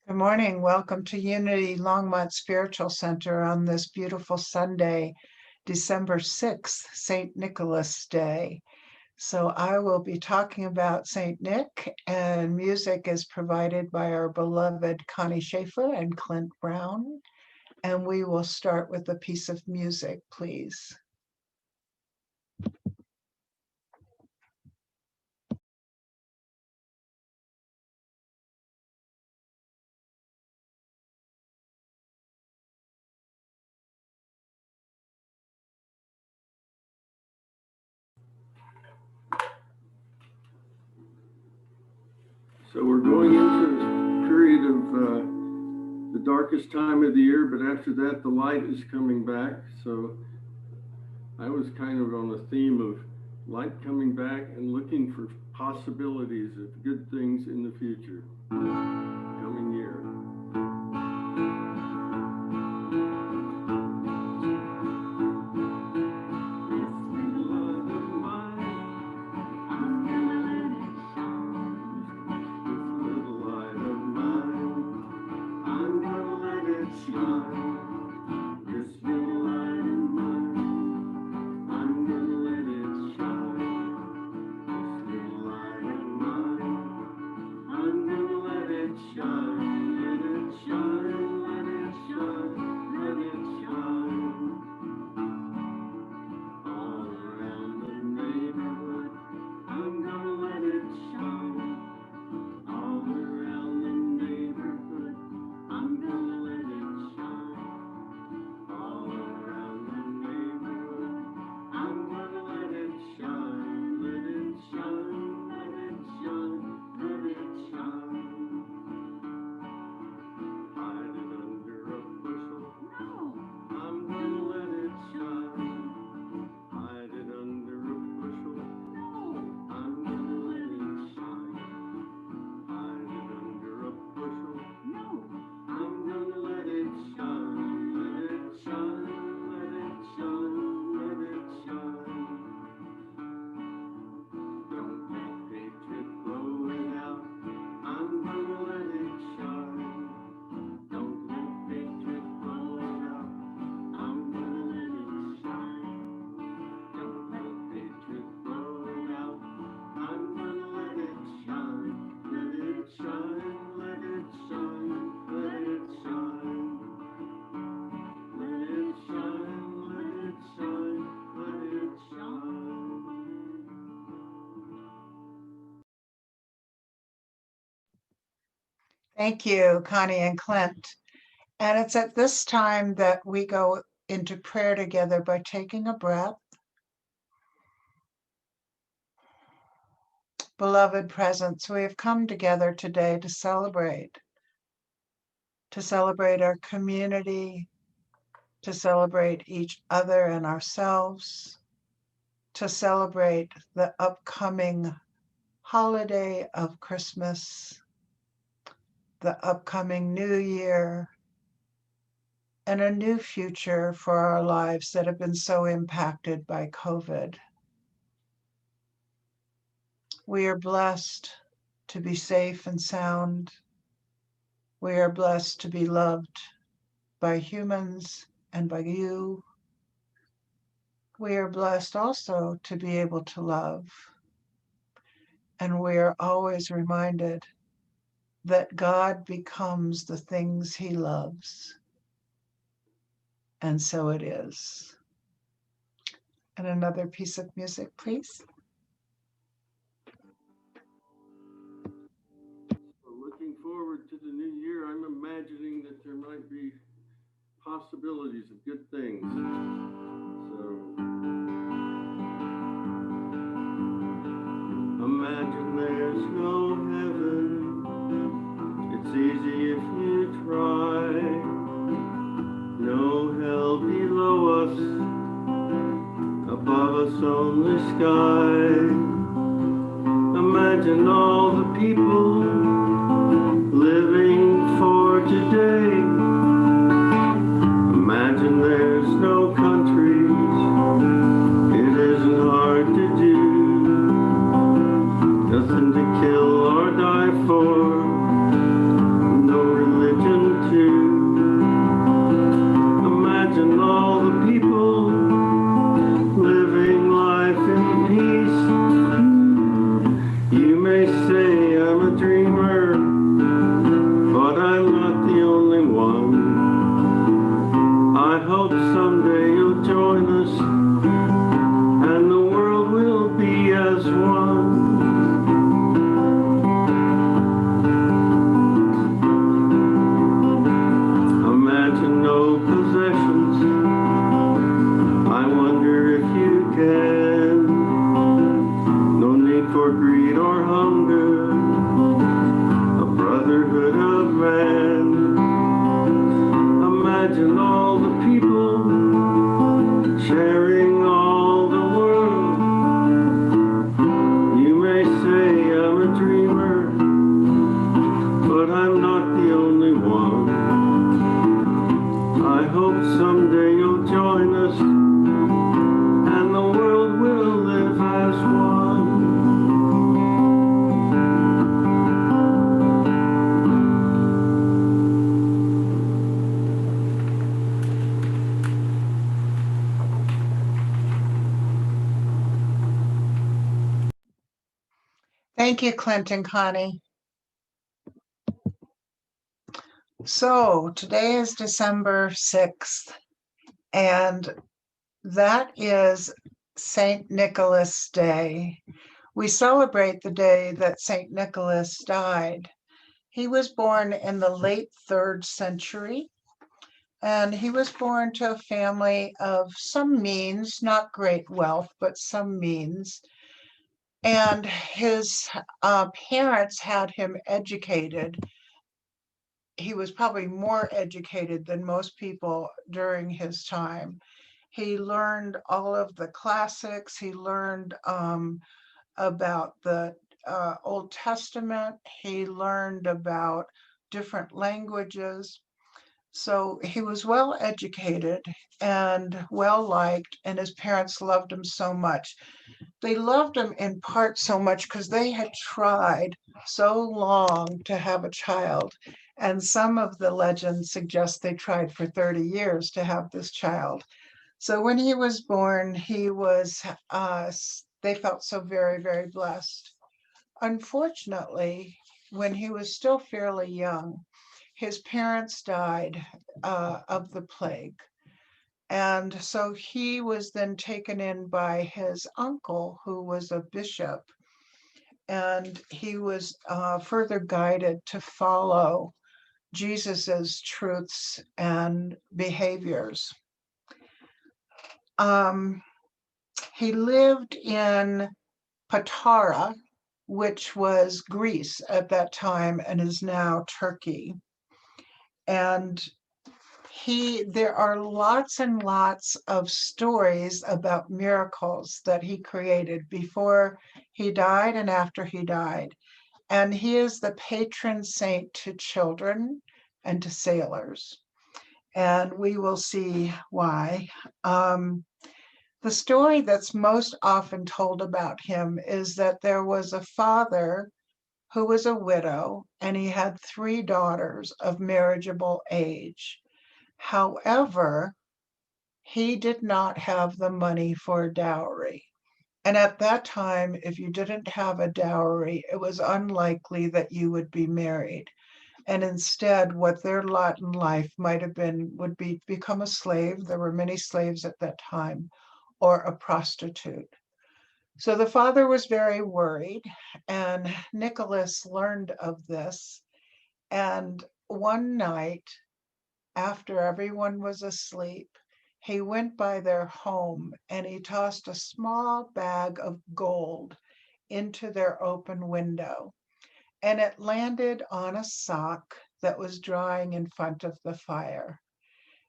Good morning. Welcome to Unity Longmont Spiritual Center on this beautiful Sunday, December 6th, St. Nicholas Day. So I will be talking about St. Nick, and music is provided by our beloved Connie Shaefer and Clint Brown. And we will start with a piece of music, please. So we're going into a period of the darkest time of the year, but after that, the light is coming back. So I was kind of on the theme of light coming back and looking for possibilities of good things in the future, coming year. Thank you, Connie and Clint. And it's at this time that we go into prayer together by taking a breath. Beloved presence, we have come together today to celebrate our community, to celebrate each other and ourselves, to celebrate the upcoming holiday of Christmas, the upcoming New Year, and a new future for our lives that have been so impacted by COVID. We are blessed to be safe and sound. We are blessed to be loved by humans and by you. We are blessed also to be able to love. And we are always reminded that God becomes the things he loves. And so it is. And another piece of music, please. So looking forward to the new year, I'm imagining that there might be possibilities of good things. So imagine there's no heaven. It's easy if you try. No hell below us, above us only sky. Imagine all the people living for today. Imagine there's no countries. It isn't hard to do. Nothing to kill or die for. No religion. Thank you, Clint and Connie. So today is December 6th, and that is St. Nicholas Day. We celebrate the day that St. Nicholas died. He was born in the late 3rd century, and he was born to a family of some means, not great wealth, but some means. And his parents had him educated. He was probably more educated than most people during his time. He learned all of the classics. He learned about the Old Testament. He learned about different languages. So he was well educated and well liked, and his parents loved him so much. They loved him in part so much because they had tried so long to have a child. And some of the legends suggest they tried for 30 years to have this child. So when he was born, they felt so very, very blessed. Unfortunately, when he was still fairly young, his parents died of the plague. And so he was then taken in by his uncle, who was a bishop, and he was further guided to follow Jesus's truths and behaviors. He lived in Patara, which was Greece at that time and is now Turkey. And there are lots and lots of stories about miracles that he created before he died and after he died. And he is the patron saint to children and to sailors. And we will see why. The story that's most often told about him is that there was a father who was a widow, and he had 3 daughters of marriageable age. However, he did not have the money for a dowry. And at that time, if you didn't have a dowry, it was unlikely that you would be married. And instead, what their lot in life might have been would be become a slave. There were many slaves at that time, or a prostitute. So the father was very worried, and Nicholas learned of this. And one night, after everyone was asleep, he went by their home and he tossed a small bag of gold into their open window. And it landed on a sock that was drying in front of the fire.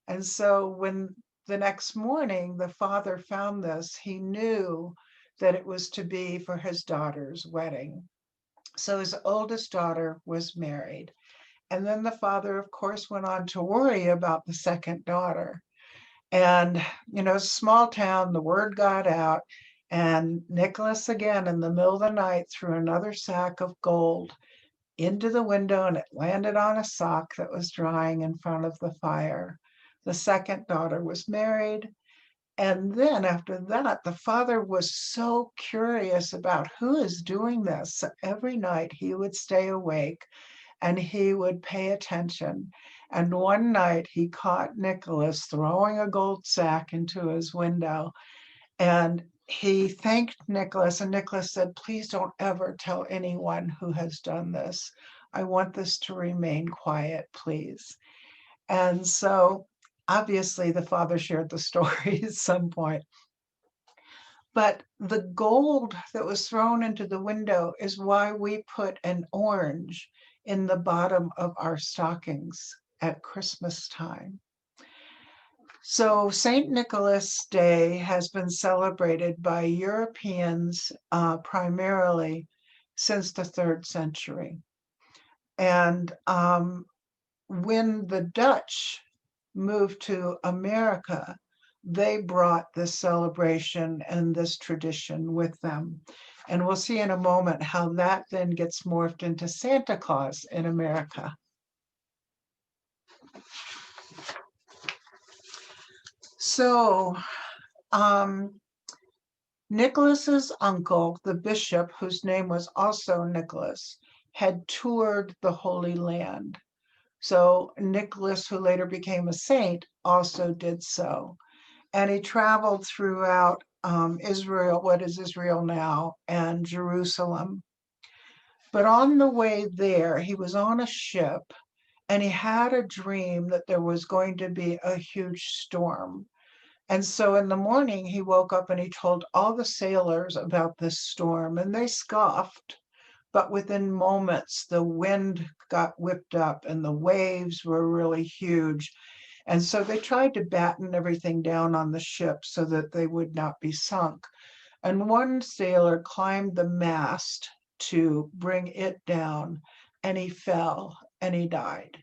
And so when the next morning the father found this, he knew that it was to be for his daughter's wedding. So his oldest daughter was married. And then the father, of course, went on to worry about the second daughter. And, small town, the word got out. And Nicholas, again, in the middle of the night, threw another sack of gold into the window, and it landed on a sock that was drying in front of the fire. The second daughter was married. And then after that, the father was so curious about who is doing this. So every night he would stay awake and he would pay attention. And one night he caught Nicholas throwing a gold sack into his window. And he thanked Nicholas, and Nicholas said, "Please don't ever tell anyone who has done this. I want this to remain quiet, please." And so obviously the father shared the story at some point. But the gold that was thrown into the window is why we put an orange in the bottom of our stockings at Christmas time. So St. Nicholas Day has been celebrated by Europeans primarily since the 3rd century. And when the Dutch moved to America, they brought this celebration and this tradition with them. And we'll see in a moment how that then gets morphed into Santa Claus in America. So Nicholas's uncle, the bishop, whose name was also Nicholas, had toured the Holy Land. So Nicholas, who later became a saint, also did so. And he traveled throughout Israel, what is Israel now, and Jerusalem. But on the way there, he was on a ship and he had a dream that there was going to be a huge storm. And so in the morning, he woke up and he told all the sailors about this storm, and they scoffed. But within moments, the wind got whipped up and the waves were really huge. And so they tried to batten everything down on the ship so that they would not be sunk. And one sailor climbed the mast to bring it down, and he fell and he died.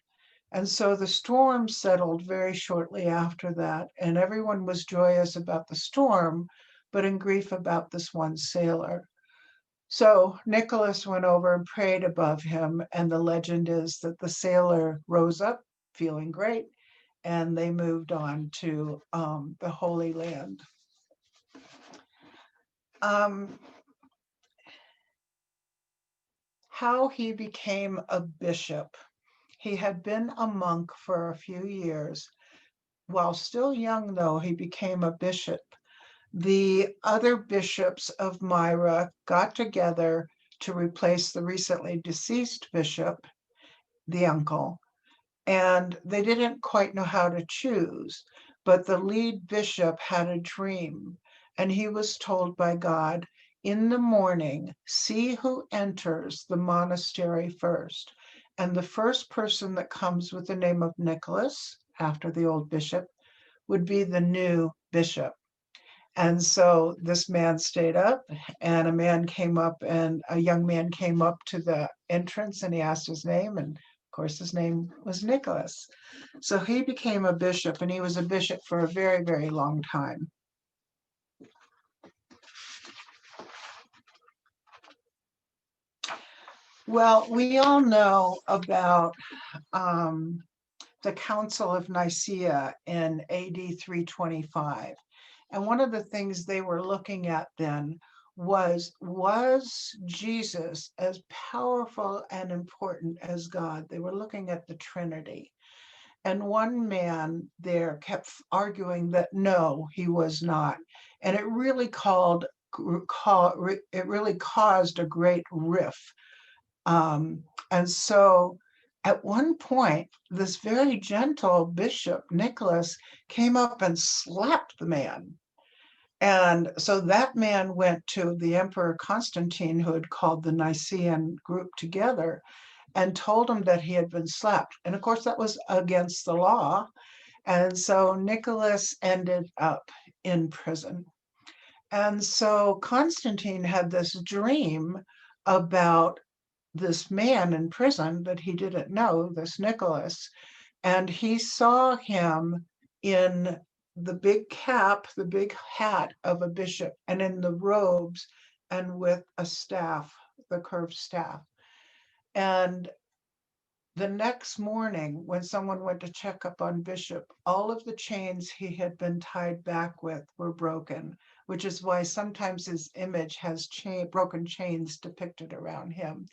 And so the storm settled very shortly after that, and everyone was joyous about the storm, but in grief about this one sailor. So Nicholas went over and prayed above him, and the legend is that the sailor rose up feeling great, and they moved on to the Holy Land. How he became a bishop. He had been a monk for a few years. While still young, though, he became a bishop. The other bishops of Myra got together to replace the recently deceased bishop, the uncle, and they didn't quite know how to choose. But the lead bishop had a dream, and he was told by God, in the morning, see who enters the monastery first. And the first person that comes with the name of Nicholas, after the old bishop, would be the new bishop. And so this man stayed up, and a young man came up to the entrance, and he asked his name. And of course, his name was Nicholas. So he became a bishop, and he was a bishop for a very, very long time. Well, we all know about the Council of Nicaea in AD 325. And one of the things they were looking at then was Jesus as powerful and important as God? They were looking at the Trinity. And one man there kept arguing that no, he was not. And it really caused a great riff. And so at one point, this very gentle bishop, Nicholas, came up and slapped the man. And so that man went to the Emperor Constantine, who had called the Nicene group together, and told him that he had been slapped. And of course, that was against the law. And so Nicholas ended up in prison. And so Constantine had this dream about this man in prison that he didn't know, this Nicholas, and he saw him in the big cap, the big hat of a bishop, and in the robes, and with a staff, the curved staff. And the next morning, when someone went to check up on Bishop, all of the chains he had been tied back with were broken, which is why sometimes his image has broken chains depicted around him.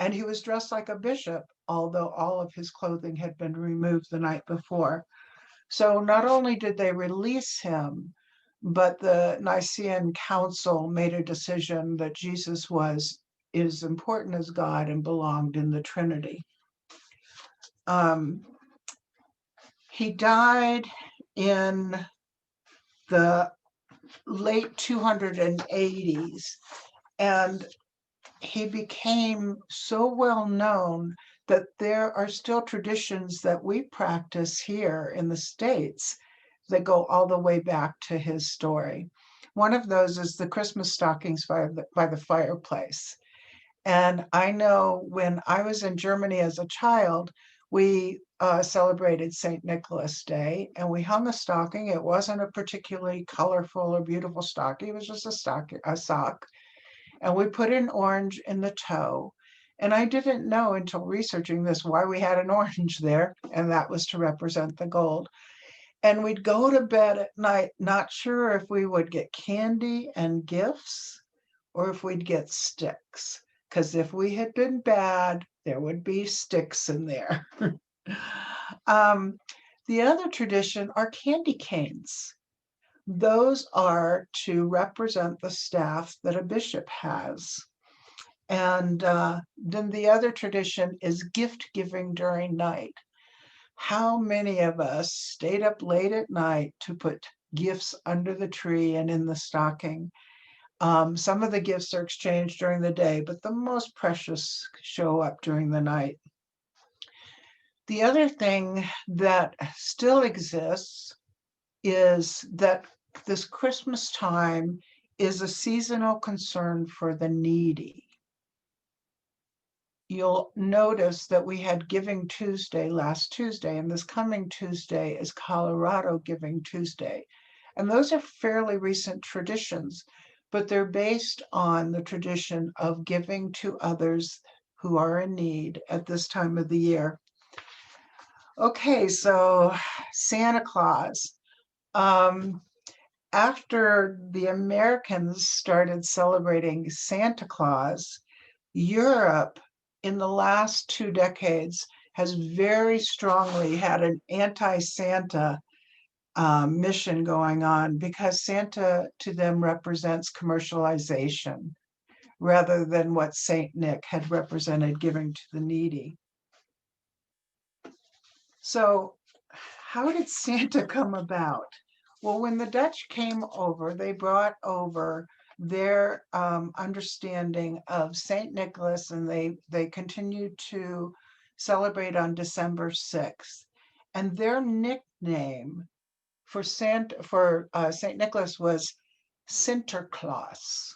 And he was dressed like a bishop, although all of his clothing had been removed the night before. So not only did they release him, but the Nicene Council made a decision that Jesus was as important as God and belonged in the Trinity. He died in the late 280s, and he became so well known that there are still traditions that we practice here in the States that go all the way back to his story. One of those is the Christmas stockings by the fireplace. And I know when I was in Germany as a child, we celebrated St. Nicholas Day, and we hung a stocking. It wasn't a particularly colorful or beautiful stocking. It was just a sock. And we put an orange in the toe. And I didn't know until researching this why we had an orange there, and that was to represent the gold. And we'd go to bed at night, not sure if we would get candy and gifts or if we'd get sticks. Because if we had been bad, there would be sticks in there. um, the other tradition are candy canes. Those are to represent the staff that a bishop has. And then the other tradition is gift giving during night. How many of us stayed up late at night to put gifts under the tree and in the stocking? Some of the gifts are exchanged during the day, but the most precious show up during the night. The other thing that still exists is that this Christmas time is a seasonal concern for the needy. You'll notice that we had Giving Tuesday last Tuesday, and this coming Tuesday is Colorado Giving Tuesday. And those are fairly recent traditions, but they're based on the tradition of giving to others who are in need at this time of the year. Okay, so Santa Claus. After the Americans started celebrating Santa Claus, Europe in the last 2 decades has very strongly had an anti-Santa mission going on because Santa to them represents commercialization rather than what Saint Nick had represented, giving to the needy. So how did Santa come about? Well, when the Dutch came over, they brought over their understanding of Saint Nicholas, and they continued to celebrate on December 6th. And their nickname for Saint Nicholas was Sinterklaas.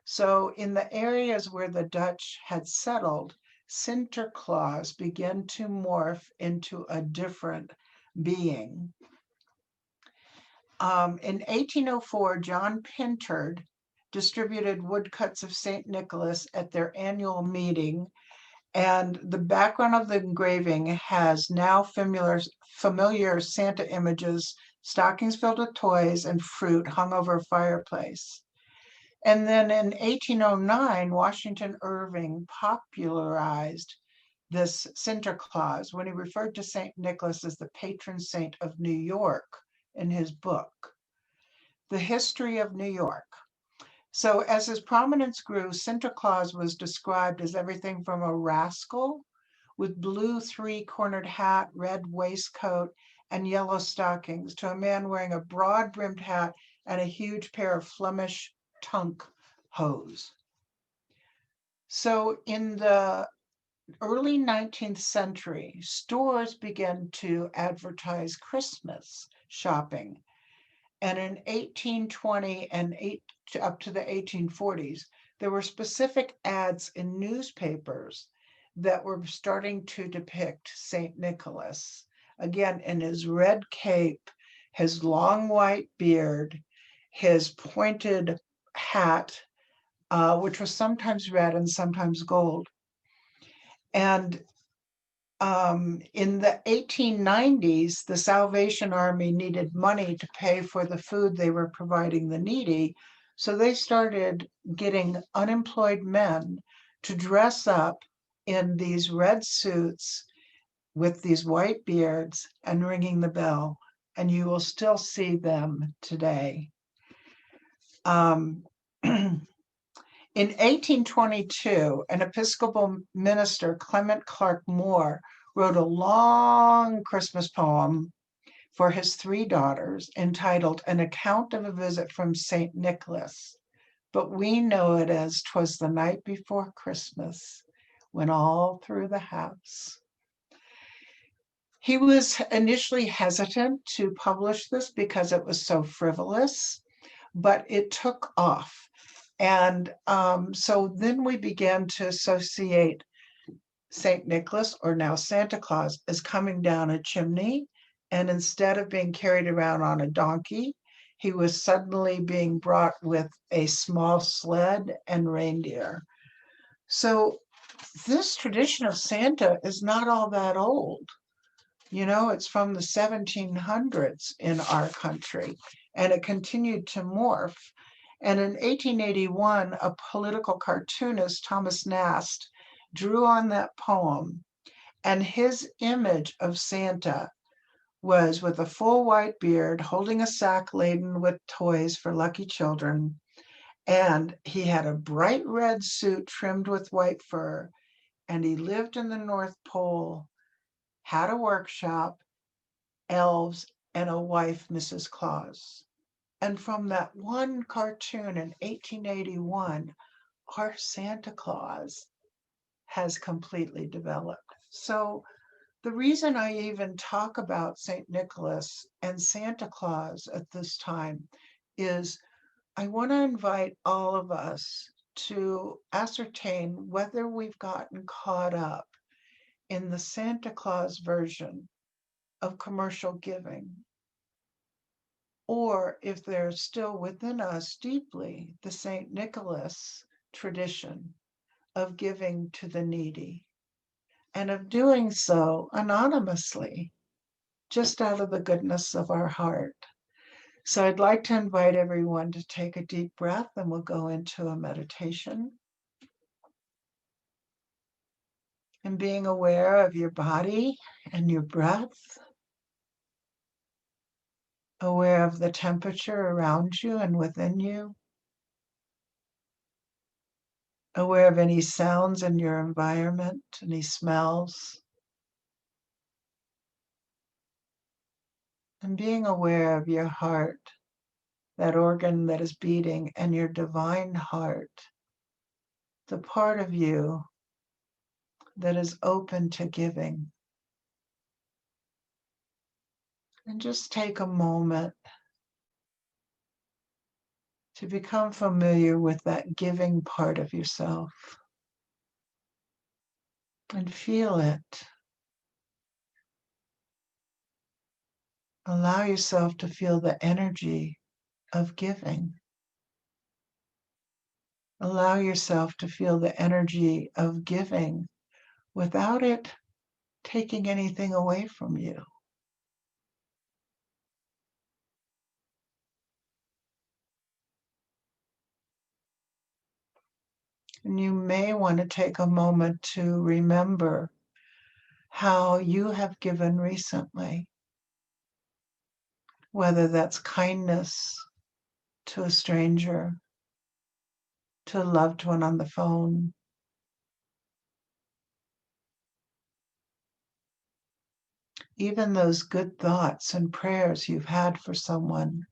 So in the areas where the Dutch had settled, Sinterklaas began to morph into a different being. In 1804, John Pintard distributed woodcuts of St. Nicholas at their annual meeting, and the background of the engraving has now familiar Santa images, stockings filled with toys, and fruit hung over a fireplace. And then in 1809, Washington Irving popularized this Sinterklaas when he referred to St. Nicholas as the patron saint of New York in his book, The History of New York. So as his prominence grew, Sinterklaas was described as everything from a rascal with blue three-cornered hat, red waistcoat, and yellow stockings to a man wearing a broad-brimmed hat and a huge pair of Flemish tunk hose. So in the early 19th century, stores began to advertise Christmas shopping. And in 1820 and up to the 1840s, there were specific ads in newspapers that were starting to depict St. Nicholas, again, in his red cape, his long white beard, his pointed hat, which was sometimes red and sometimes gold. And in the 1890s, the Salvation Army needed money to pay for the food they were providing the needy. So they started getting unemployed men to dress up in these red suits with these white beards and ringing the bell. And you will still see them today. In 1822, an Episcopal minister, Clement Clark Moore, wrote a long Christmas poem for his 3 daughters entitled An Account of a Visit from St. Nicholas, but we know it as 'Twas the Night Before Christmas, when all through the house. He was initially hesitant to publish this because it was so frivolous, but it took off. And so then we began to associate St. Nicholas, or now Santa Claus, as coming down a chimney. And instead of being carried around on a donkey, he was suddenly being brought with a small sled and reindeer. So this tradition of Santa is not all that old. You know, it's from the 1700s in our country, and it continued to morph. And in 1881, a political cartoonist, Thomas Nast, drew on that poem, and his image of Santa was with a full white beard, holding a sack laden with toys for lucky children. And he had a bright red suit trimmed with white fur, and he lived in the North Pole, had a workshop, elves, and a wife, Mrs. Claus. And from that one cartoon in 1881, our Santa Claus has completely developed. So the reason I even talk about St. Nicholas and Santa Claus at this time is I want to invite all of us to ascertain whether we've gotten caught up in the Santa Claus version of commercial giving, or if there's still within us deeply the St. Nicholas tradition of giving to the needy and of doing so anonymously, just out of the goodness of our heart. So I'd like to invite everyone to take a deep breath, and we'll go into a meditation. And being aware of your body and your breath, aware of the temperature around you and within you, aware of any sounds in your environment, any smells, and being aware of your heart, that organ that is beating, and your divine heart, the part of you that is open to giving. And just take a moment to become familiar with that giving part of yourself and feel it. Allow yourself to feel the energy of giving. Allow yourself to feel the energy of giving without it taking anything away from you. And you may want to take a moment to remember how you have given recently, whether that's kindness to a stranger, to a loved one on the phone, even those good thoughts and prayers you've had for someone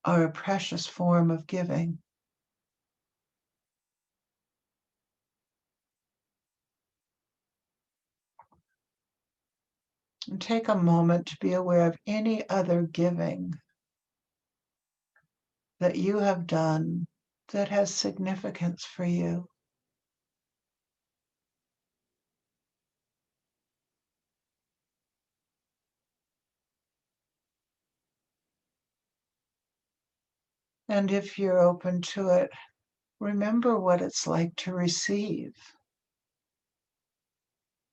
are a precious form of giving. And take a moment to be aware of any other giving that you have done that has significance for you. And if you're open to it, remember what it's like to receive.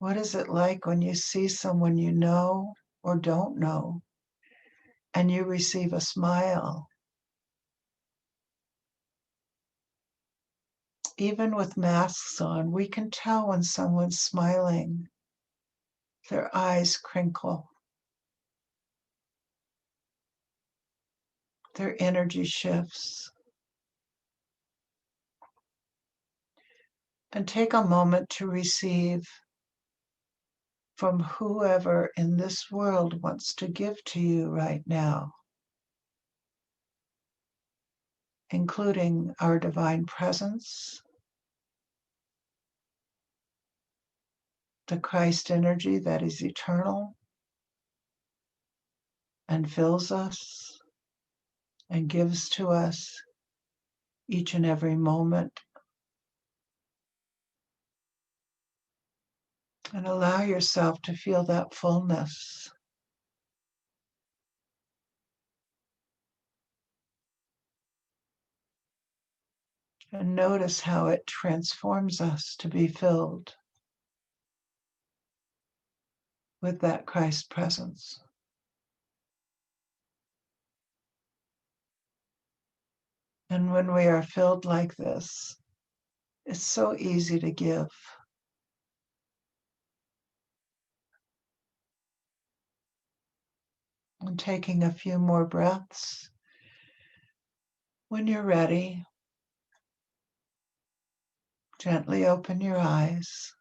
What is it like when you see someone you know or don't know and you receive a smile? Even with masks on, we can tell when someone's smiling. Their eyes crinkle, their energy shifts. And take a moment to receive from whoever in this world wants to give to you right now, including our divine presence, the Christ energy that is eternal and fills us and gives to us each and every moment. And allow yourself to feel that fullness. And notice how it transforms us to be filled. with that Christ presence. And when we are filled like this, it's so easy to give. And taking a few more breaths. When you're ready, gently open your eyes.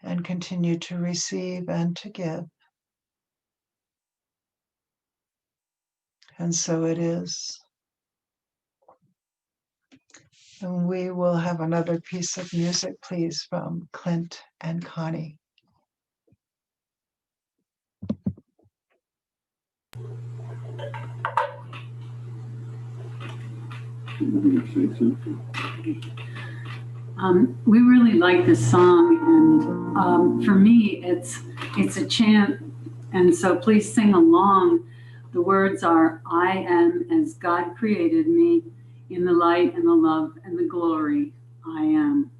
And continue to receive and to give. And so it is. And we will have another piece of music, please, from Clint and Connie. We really like this song, and for me, it's a chant, and so please sing along. The words are, "I am as God created me, in the light and the love and the glory, I am."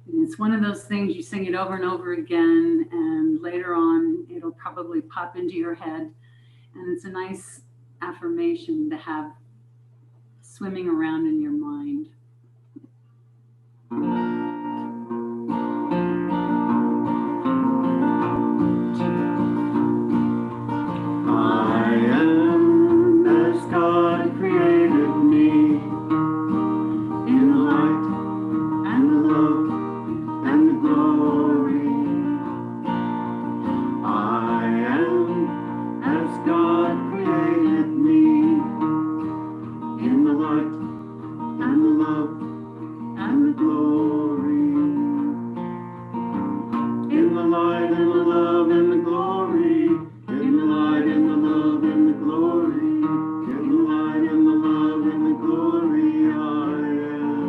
And it's one of those things you sing it over and over again, and later on, it'll probably pop into your head, and it's a nice affirmation to have swimming around in your mind. I am as God created me, in the light and the love and the glory. I am as God created me, in the light and the love and the glory. In the light and the love and the glory. In the light and the love and the glory. In the light and the love and the glory, I am.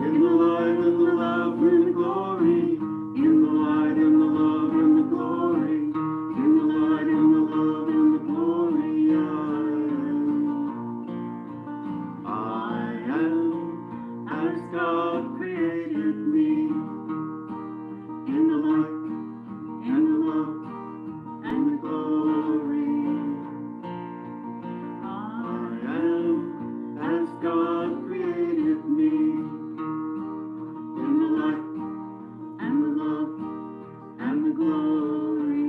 In the light and the love and the glory. In the light and the love and the glory. In the light and the love and the glory, I am as God created me, in the light and the love and the glory. I am as God created me, in the light and the love and the glory.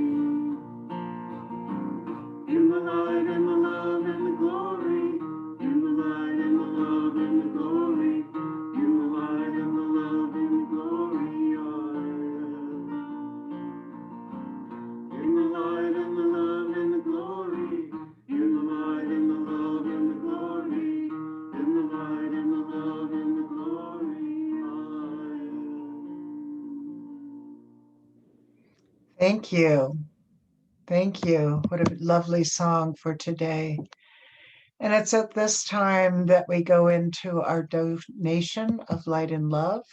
In the light and the love and the glory. In the light and the love and the glory. In the light and the love and the glory, I am. In the light and the love and the glory. In the light and the love and the glory. In the light and the love and the glory, I am. Thank you. Thank you. What a lovely song for today. And it's at this time that we go into our donation of light and love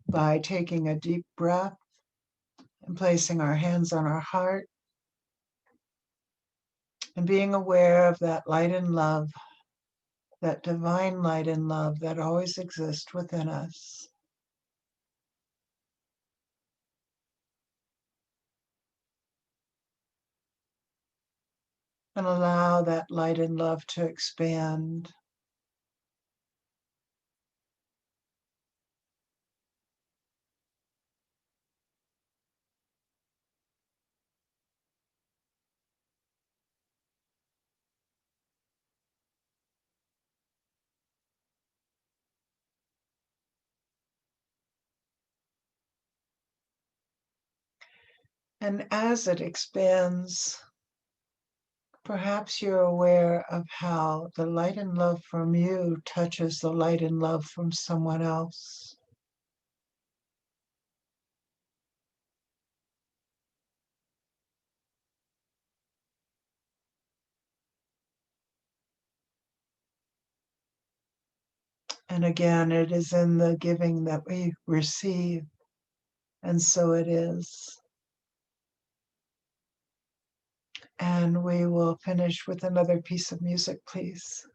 by taking a deep breath and placing our hands on our heart and being aware of that light and love, that divine light and love that always exists within us. And allow that light and love to expand. And as it expands, perhaps you're aware of how the light and love from you touches the light and love from someone else. And again, it is in the giving that we receive. And so it is. And we will finish with another piece of music, please.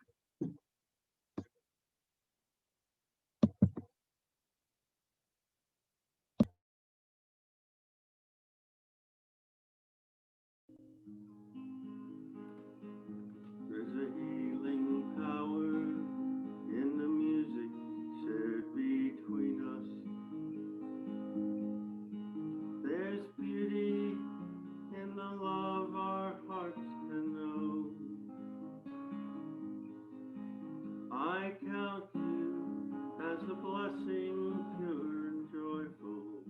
I count you as a blessing pure and joyful.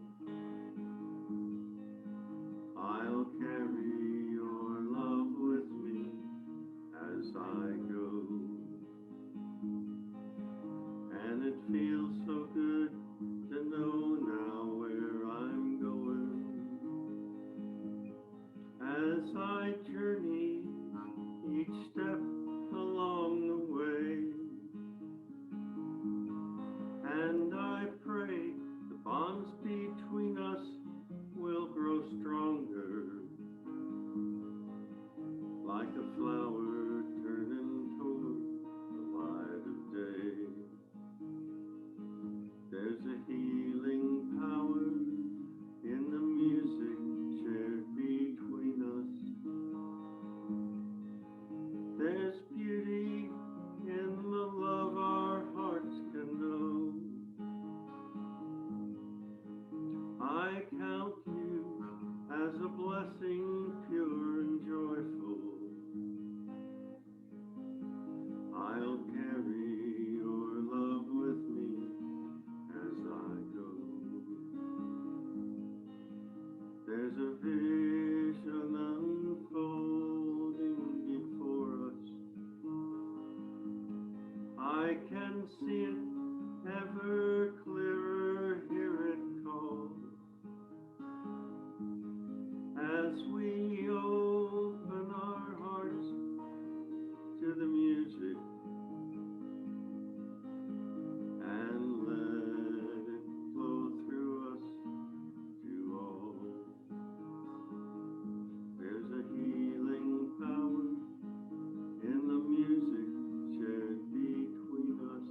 I'll carry your love with me as I go. And it feels so good to know now where I'm going. As I journey each step along the way, and I pray the bonds between us will grow stronger, like a flower turning toward the light of day. There's a healing power in the music shared between us. There's beauty in the love our hearts can know. I count you as a blessing pure and joyful. I'll carry your love with me as I go. There's a vision unfolding before us. I can see it ever clearer, hear it call. As we open our hearts to the music and let it flow through us to all. There's a healing power in the music shared between us.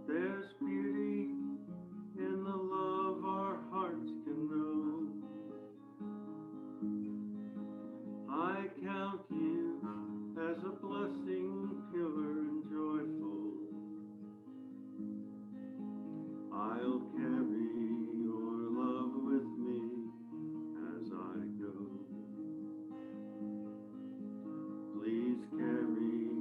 There's beauty in the love our hearts can know. I count you as a blessing pure and joyful. I'll carry your love with me as I go. Please carry